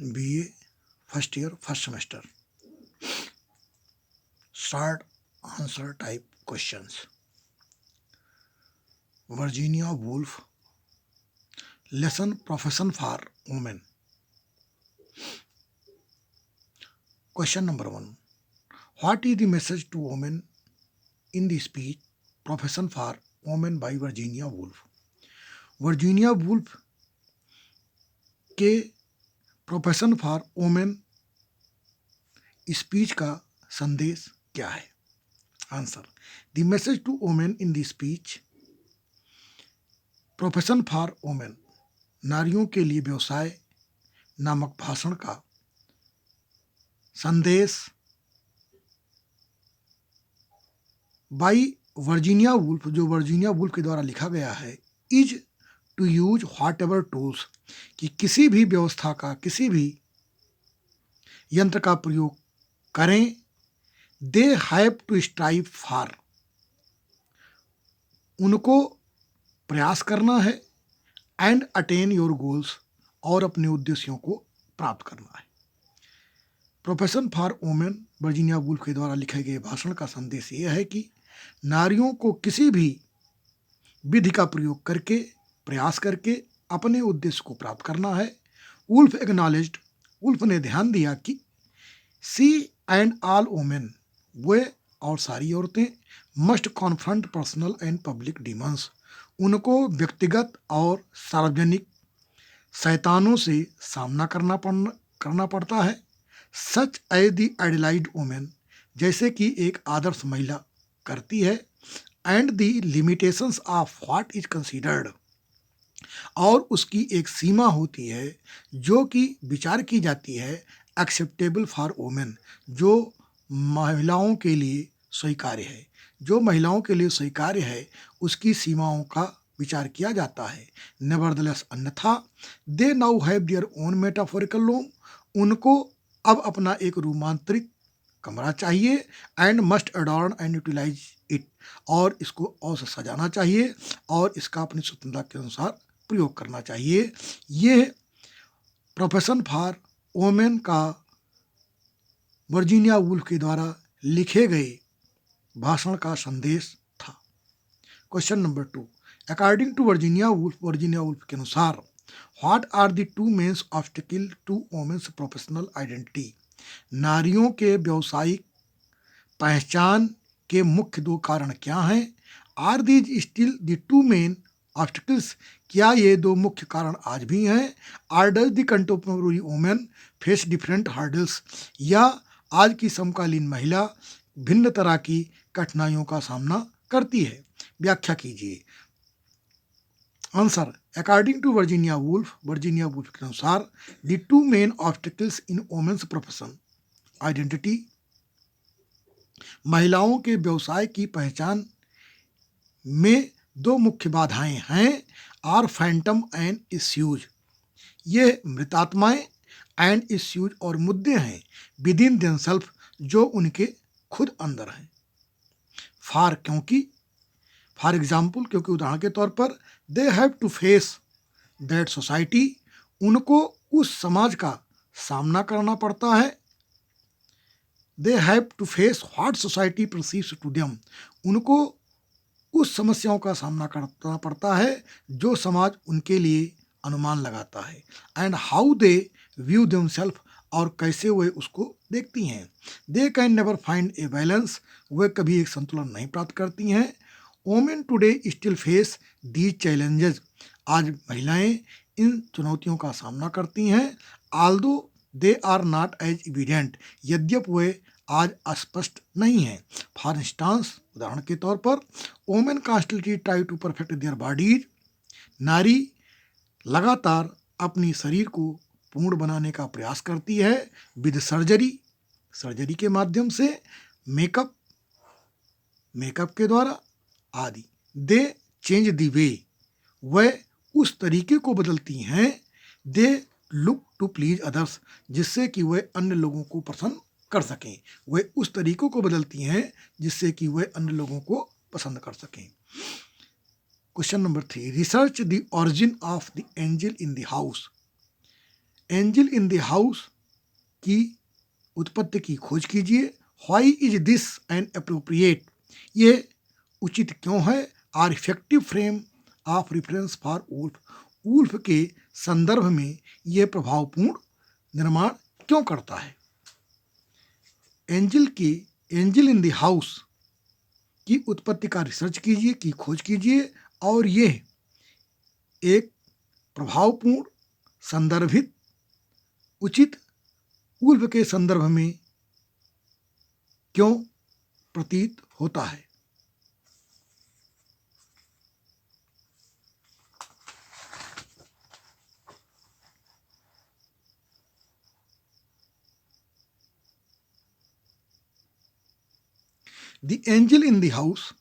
BA first year, first semester. Start answer type questions. Virginia Woolf, lesson profession for women. Question number 1. What is the message to women in the speech Profession for Women by Virginia Woolf? Virginia Woolf के profession for women speech का संदेश क्या है? Answer: the message to women in the speech profession for women, नारियों के लिए व्यवसाय नामक भाषण का संदेश बाई वर्जीनिया वुल्फ, जो वर्जीनिया वुल्फ के द्वारा लिखा गया है, is to use whatever tools, कि किसी भी व्यवस्था का, किसी भी यंत्र का प्रयोग करें, they have to strive for, उनको प्रयास करना है, एंड अटेन योर गोल्स, और अपने उद्देश्यों को प्राप्त करना है। Profession for women Virginia Woolf के द्वारा लिखे गए भाषण का संदेश यह है कि नारियों को किसी भी विधि का प्रयोग करके, प्रयास करके अपने उद्देश्य को प्राप्त करना है। वुल्फ एक्नॉलेज्ड, वुल्फ ने ध्यान दिया कि सी एंड ऑल वोमेन, वे और सारी औरतें, must confront personal and public demons, उनको व्यक्तिगत और सार्वजनिक शैतानों से सामना करना पड़ता है। Such as the idealised women, जैसे कि एक आदर्श महिला करती है, and the limitations of what is considered, और उसकी एक सीमा होती है जो कि विचार की जाती है एक्सेप्टेबल फॉर वोमेन, जो महिलाओं के लिए स्वीकार्य है, जो महिलाओं के लिए स्वीकार्य है, उसकी सीमाओं का विचार किया जाता है। नेवरदलेस, अन्यथा, they now have their own metaphorical room, उनको अब अपना एक रूपांतरित कमरा चाहिए, and must adorn and utilize it, और इसको और से सजाना चाहिए और इसका अपनी स्वतंत्रता के अनुसार प्रयोग करना चाहिए। ये प्रोफेशन फॉर वोमेन का वर्जीनिया वुल्फ के द्वारा लिखे गए भाषण का संदेश था। Question number 2. According to Virginia Woolf के अनुसार, what are the two main obstacle to women's professional identity, नारियों के व्यावसायिक पहचान के मुख्य 2 कारण क्या हैं? Are these still the two main obstacles, क्या ये 2 मुख्य कारण आज भी हैं? Or does the contemporary women face different hurdles, या आज की समकालीन महिला भिन्न तरह की कठिनाइयों का सामना करती है? व्याख्या कीजिए। Answer: according to Virginia Woolf के अनुसार, the two main obstacles in women's profession identity, महिलाओं के व्यवसाय की पहचान में 2 मुख्य बाधाएं हैं। आर फैंटम एंड इश्यूज, ये मृतात्माएं, एंड इश्यूज, और मुद्दे हैं, विद इन देमसेल्फ, जो उनके खुद अंदर हैं। फॉर, क्योंकि, फॉर एग्जाम्पल, क्योंकि उदाहरण के तौर पर, they have to face that society, उनको उस समाज का सामना करना पड़ता है। They have to face what society perceives to them, उनको उस समस्याओं का सामना करना पड़ता है जो समाज उनके लिए अनुमान लगाता है। And how they view themselves, और कैसे वे उसको देखती हैं। They can never find a balance, वे कभी एक संतुलन नहीं प्राप्त करती हैं। Women today still face these challenges, आज महिलाएं इन चुनौतियों का सामना करती हैं। Although they are not as evident, यद्यप वे आज अस्पष्ट नहीं हैं। फॉर इंस्टांस, उदाहरण के तौर पर, women constantly try to perfect their bodies, नारी लगातार अपनी शरीर को पूर्ण बनाने का प्रयास करती है। विद सर्जरी के माध्यम से, मेकअप के द्वारा आदि। दे चेंज द वे, वह उस तरीके को बदलती हैं। They look to please others, जिससे कि वह अन्य लोगों को पसंद कर सकें। वे उस तरीकों को बदलती हैं जिससे कि वे अन्य लोगों को पसंद कर सकें। Question number 3. Research the origin of the angel in the house, angel in the house की उत्पत्ति की खोज कीजिए। Why is this an appropriate, ये उचित क्यों है। Are effective frame of reference for Woolf, Woolf के संदर्भ में ये प्रभावपूर्ण निर्माण क्यों करता है। एंजल इन द हाउस की उत्पत्ति का रिसर्च कीजिए, की खोज कीजिए, और ये एक प्रभावपूर्ण संदर्भित उचित वुल्फ के संदर्भ में क्यों प्रतीत होता है। The angel in the house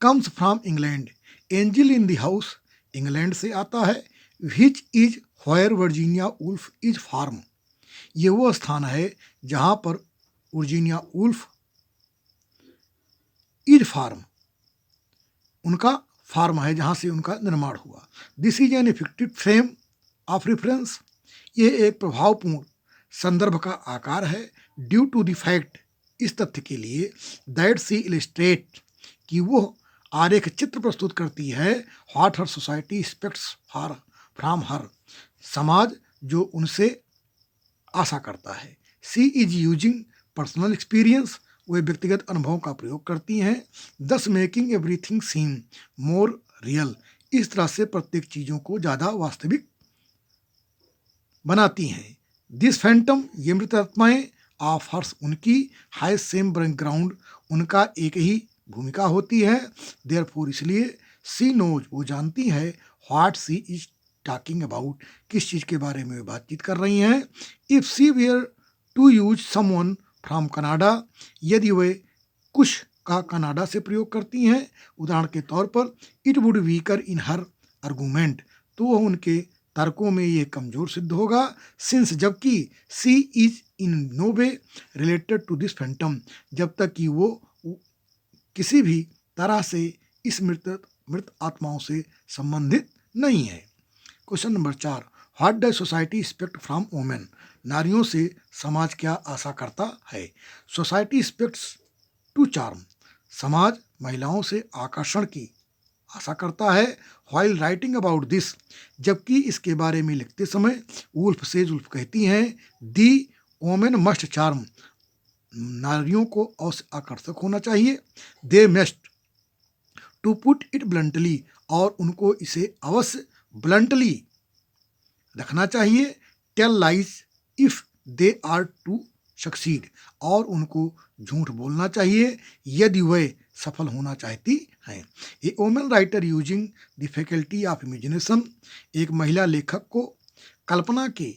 comes from England, angel in the house England से आता है। Which is where Virginia Woolf is form, ये वो स्थान है जहां पर वर्जीनिया वुल्फ इज फार्म, उनका फार्म है, जहां से उनका निर्माण हुआ। This is an effective frame of reference, ये एक प्रभावपूर्ण संदर्भ का आकार है। ड्यू टू द फैक्ट, इस तथ्य के लिए, दैट सी इलिस्ट्रेट, कि वो आरेख चित्र प्रस्तुत करती है। What her society aspects for from her, समाज जो उनसे आशा करता है। सी इज यूजिंग पर्सनल एक्सपीरियंस, वे व्यक्तिगत अनुभवों का प्रयोग करती हैं। दस मेकिंग एवरीथिंग सीम मोर रियल, इस तरह से प्रत्येक चीज़ों को ज़्यादा वास्तविक बनाती हैं। दिस फैंटम, ये मृत आत्माएं, ऑफ हर्स, उनकी, हाई सेम बैकग्राउंड, उनका एक ही भूमिका होती है। देयरफॉर, इसलिए, सी नोज, वो जानती है, what she is talking about, किस चीज़ के बारे में वे बातचीत कर रही हैं। If she were to use someone from Canada, यदि वे कुछ का कनाडा से प्रयोग करती हैं, उदाहरण के तौर पर, it would weaker in her argument, तो वह उनके तर्कों में ये कमजोर सिद्ध होगा। सिंस, जबकि, she is in no way related to this phantom, जब तक कि वो किसी भी तरह से इस मृत आत्माओं से संबंधित नहीं है। Question number 4, what does society expect from women, नारियों से समाज क्या आशा करता है। सोसाइटी एक्सपेक्ट्स टू चार्म, समाज महिलाओं से आकर्षण की आशा करता है। व्हाइल राइटिंग अबाउट दिस, जबकि इसके बारे में लिखते समय, वुल्फ कहती हैं, दी वोमेन मस्ट चार्म, नारियों को अवश्य आकर्षक होना चाहिए। They must, to put it bluntly, और उनको इसे अवश्य ब्लंटली रखना चाहिए। Tell lies if they are to succeed, और उनको झूठ बोलना चाहिए यदि वे सफल होना चाहती हैं। A women writer using the faculty of imagination, एक महिला लेखक को कल्पना के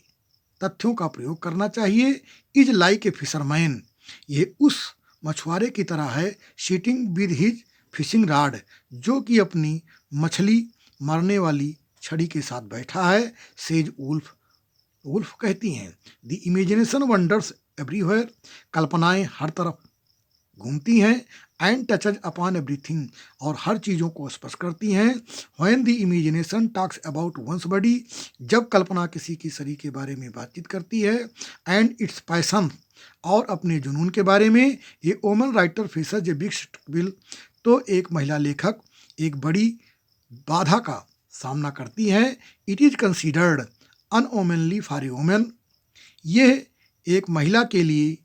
तथ्यों का प्रयोग करना चाहिए। इज लाइक ए फिशरमैन, ये उस मछुआरे की तरह है, sitting with his fishing rod, जो कि अपनी मछली मारने वाली छड़ी के साथ बैठा है। सेज वुल्फ कहती हैं, द इमेजिनेशन वंडर्स एवरीवेयर, कल्पनाएं हर तरफ घूमती हैं। एंड टचज अपॉन एवरीथिंग, और हर चीज़ों को स्पर्श करती हैं। When the imagination talks about one's body, जब कल्पना किसी की शरीर के बारे में बातचीत करती है। एंड इट्स पैसन, और अपने जुनून के बारे में। ये woman writer faces a big struggle, तो एक महिला लेखक एक बड़ी बाधा का सामना करती है। It is considered unwomanly for a women, यह एक महिला के लिए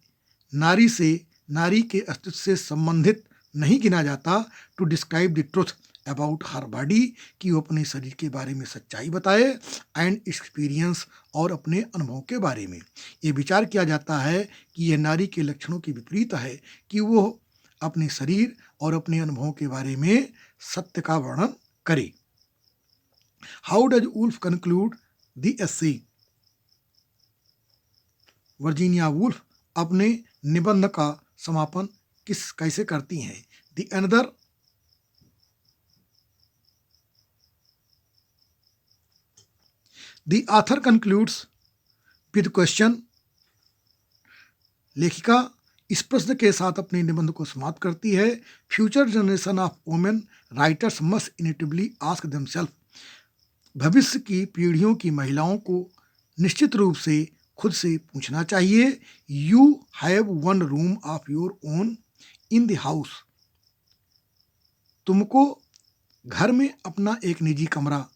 नारी के अस्तित्व से संबंधित नहीं गिना जाता। To describe the truth about her body, कि वो अपने शरीर के बारे में सच्चाई बताए। एंड एक्सपीरियंस, और अपने अनुभव के बारे में। ये विचार किया जाता है कि यह नारी के लक्षणों के विपरीत है कि वो अपने शरीर और अपने अनुभवों के बारे में सत्य का वर्णन करे। How does Woolf conclude the essay, Virginia Woolf अपने निबंध का समापन कैसे करती हैं। The another, the author concludes with question, लेखिका इस प्रश्न के साथ अपने निबंध को समाप्त करती है। Future generation of women writers must inevitably ask themselves, भविष्य की पीढ़ियों की महिलाओं को निश्चित रूप से खुद से पूछना चाहिए, you have one room of your own in the house. तुमको घर में अपना एक निजी कमरा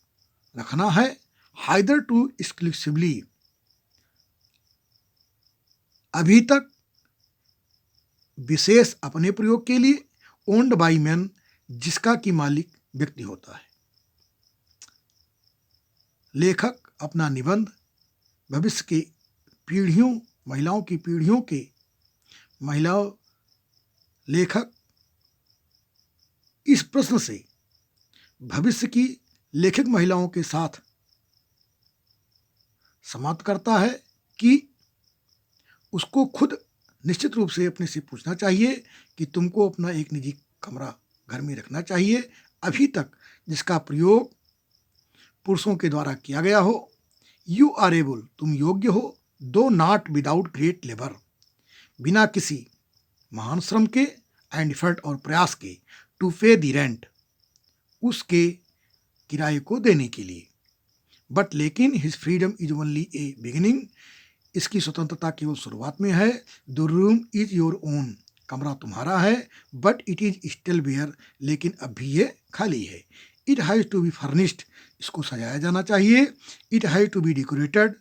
रखना है। हाइदर टू एक्सक्लूसिवली, अभी तक विशेष अपने प्रयोग के लिए, ओन्ड बाई मैन, जिसका कि मालिक व्यक्ति होता है। लेखक अपना निबंध भविष्य के पीढ़ियों, महिलाओं की पीढ़ियों के महिलाओं लेखक इस प्रश्न से भविष्य की लेखक महिलाओं के साथ समाप्त करता है कि उसको खुद निश्चित रूप से अपने से पूछना चाहिए कि तुमको अपना एक निजी कमरा घर में रखना चाहिए, अभी तक जिसका प्रयोग पुरुषों के द्वारा किया गया हो। यू आर एबल, तुम योग्य हो, दो नॉट विदाउट ग्रेट लेबर, बिना किसी महान श्रम के, एंड एफर्ट और प्रयास के, टू पे द रेंट, उसके किराए को देने के लिए। बट लेकिन his freedom is only a beginning, इसकी स्वतंत्रता केवल शुरुआत में है। The room is your own, कमरा तुम्हारा है। But it is still bare, लेकिन अब भी ये खाली है। It has to be furnished, इसको सजाया जाना चाहिए। It has to be decorated,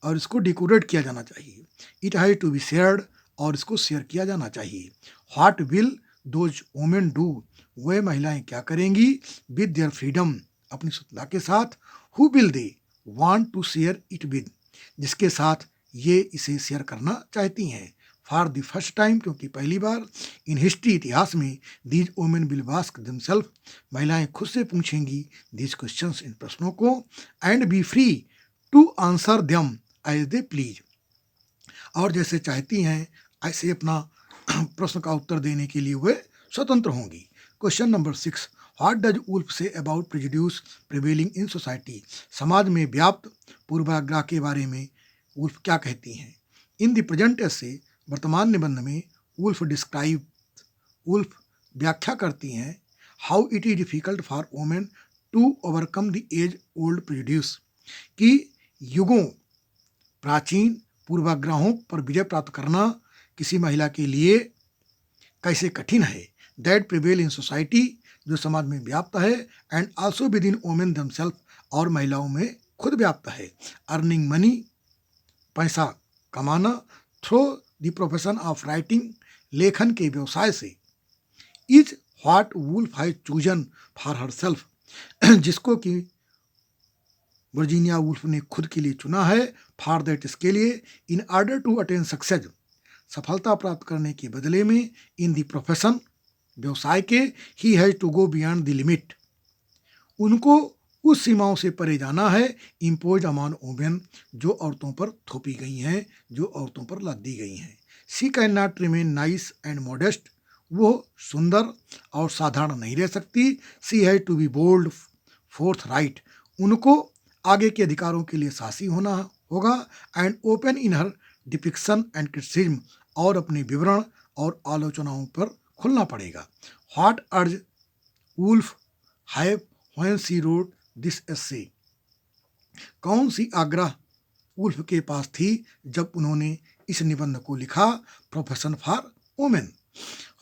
और इसको डेकोरेट किया जाना चाहिए। It has to be shared, और इसको शेयर किया जाना चाहिए। What will those women do, वह महिलाएं क्या करेंगी, विद देयर फ्रीडम, अपनी स्वतंत्रता के साथ। Who will they want to share it with, जिसके साथ ये इसे शेयर करना चाहती हैं। फॉर द फर्स्ट टाइम, क्योंकि पहली बार इन हिस्ट्री, इतिहास में, these women will ask themselves, महिलाएं खुद से पूछेंगी दीज क्वेश्चंस, इन प्रश्नों को, and be free to answer them as they please, और जैसे चाहती हैं ऐसे अपना प्रश्न का उत्तर देने के लिए वे स्वतंत्र होंगी। Question number 6, what does Woolf say about prejudices prevailing in society, समाज में व्याप्त पूर्वाग्रह के बारे में वुल्फ क्या कहती हैं। इन द प्रेजेंट एसे, वर्तमान निबंध में, वुल्फ व्याख्या करती हैं how it is difficult for women to overcome the age old prejudices, कि युगों प्राचीन पूर्वाग्रहों पर विजय प्राप्त करना किसी महिला के लिए कैसे कठिन है। दैट प्रिवेल इन सोसाइटी, जो समाज में व्याप्त है, and also with in women themself, और महिलाओं में खुद व्याप्त है। अर्निंग मनी, पैसा कमाना, through the profession of writing, लेखन के व्यवसाय से, is what Woolf has chosen for herself, जिसको कि वर्जीनिया वुल्फ ने खुद के लिए चुना है। फॉर दैट, इसके लिए, in order to attain success, सफलता प्राप्त करने के बदले में, इन द प्रोफेशन, व्यवसाय के, he has to go beyond the limit, उनको उस सीमाओं से परे जाना है, इम्पोज अमॉन वोमेन, जो औरतों पर थोपी गई हैं, जो औरतों पर लाद दी गई हैं। She can not remain nice and modest, वो सुंदर और साधारण नहीं रह सकती। She has to be bold forth right, उनको आगे के अधिकारों के लिए साहसी होना होगा। And open in her depiction and criticism, और अपने विवरण और आलोचनाओं पर खुलना पड़ेगा। What urge Woolf have when she wrote this essay, कौन सी आग्रह वुल्फ के पास थी जब उन्होंने इस निबंध को लिखा। Profession for women,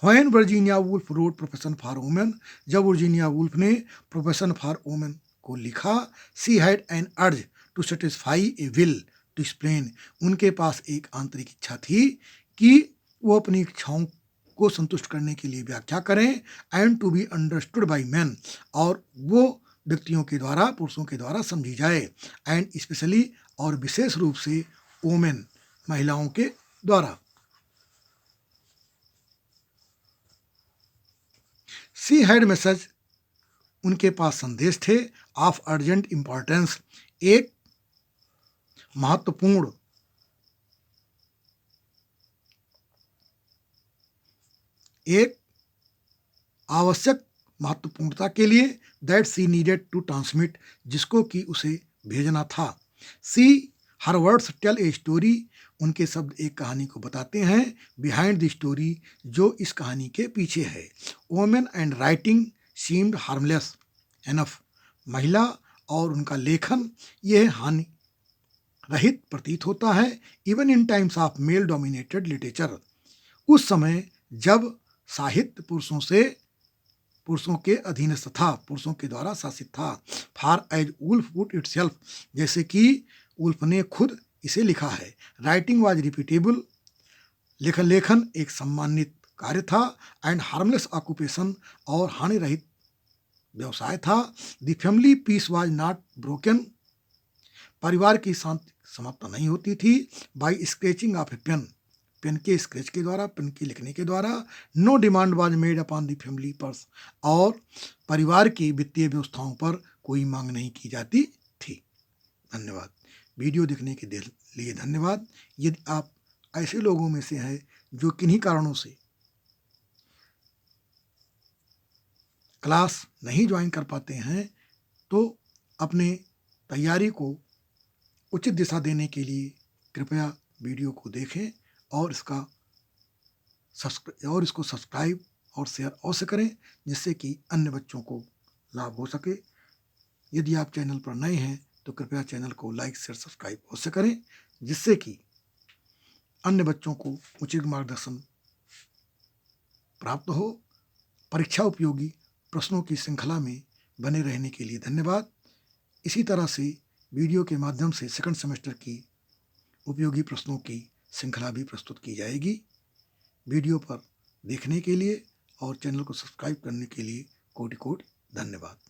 when Virginia Woolf wrote profession for women, जब वर्जीनिया वुल्फ ने प्रोफेशन फॉर वुमेन को लिखा। She had an urge to satisfy a will to explain, उनके पास एक आंतरिक इच्छा थी कि वो अपनी इच्छाओं को संतुष्ट करने के लिए व्याख्या करें। And to be understood by man, और वो व्यक्तियों के द्वारा, पुरुषों के द्वारा समझी जाए। एंड स्पेशली, और विशेष रूप से, वोमेन, महिलाओं के द्वारा। सी हैड मैसेज, उनके पास संदेश थे, ऑफ अर्जेंट इम्पॉर्टेंस, एक महत्वपूर्ण, एक आवश्यक महत्वपूर्णता के लिए, that she needed to transmit, जिसको कि उसे भेजना था। She her words tell a story, उनके शब्द एक कहानी को बताते हैं। बिहाइंड द स्टोरी, जो इस कहानी के पीछे है। Women and writing seemed harmless enough, महिला और उनका लेखन, यह रहित प्रतीत होता है। Even in times of male dominated literature, उस समय जब साहित्य पुरुषों के अधीनस्थ था, पुरुषों के द्वारा शासित था। For as Woolf put itself, जैसे कि वुल्फ ने खुद इसे लिखा है, राइटिंग वाज रिपीटेबल, लेखन एक सम्मानित कार्य था, एंड हार्मलेस ऑक्यूपेशन, और हानि रहित व्यवसाय था। The family peace was not broken, परिवार की शांति समाप्त नहीं होती थी। By sketching of a pen, pen के स्केच के द्वारा, पेन के लिखने के द्वारा। No demand was made upon the family purse, और परिवार की वित्तीय व्यवस्थाओं पर कोई मांग नहीं की जाती थी। धन्यवाद। वीडियो देखने के लिए धन्यवाद। यदि आप ऐसे लोगों में से हैं जो किन्हीं कारणों से क्लास नहीं ज्वाइन कर पाते हैं, तो अपने तैयारी को उचित दिशा देने के लिए कृपया वीडियो को देखें और इसको सब्सक्राइब और शेयर अवश्य करें, जिससे कि अन्य बच्चों को लाभ हो सके। यदि आप चैनल पर नए हैं तो कृपया चैनल को लाइक शेयर सब्सक्राइब अवश्य करें, जिससे कि अन्य बच्चों को उचित मार्गदर्शन प्राप्त हो। परीक्षा उपयोगी प्रश्नों की श्रृंखला में बने रहने के लिए धन्यवाद। इसी तरह से वीडियो के माध्यम से सेकंड सेमेस्टर की उपयोगी प्रश्नों की श्रृंखला भी प्रस्तुत की जाएगी। वीडियो पर देखने के लिए और चैनल को सब्सक्राइब करने के लिए कोटि कोटि धन्यवाद।